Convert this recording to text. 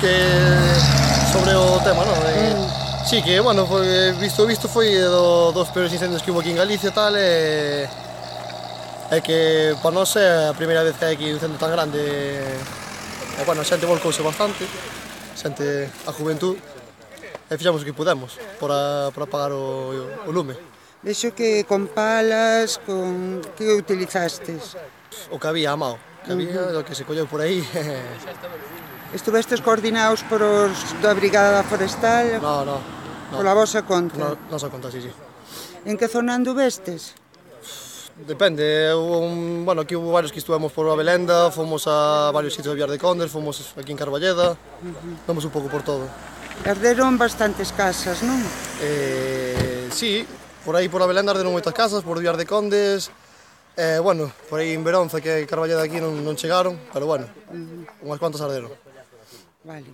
que sobre o tema, non? Sí, que, bueno, visto foi dos peores incendios que hubo aquí en Galicia e tal, e que para nós é a primeira vez que hai aquí un incendio tan grande, e, bueno, a xente volcouse bastante, a juventud, e fixamos o que pudemos para apagar o lume. Vexo que con palas, con... que utilizastes? O que había a mao, o que se colleu por aí. Estuvestes coordinados por os da Brigada Forestal? No. Pola vosa conta? Nosa conta, sí. En que zona anduvestes? Depende, bueno, aquí hubo varios que estuvemos por a Belenda, fomos a varios sitios de Vilar de Condes, fomos aquí en Carballeda, fomos un pouco por todo. Arderon bastantes casas, non? Sí, por aí por a Belenda arderon moitas casas, por Vilar de Condes, bueno, por aí en Beronza, que Carballeda aquí non chegaron, pero bueno, unhas cuantas arderon. Vale.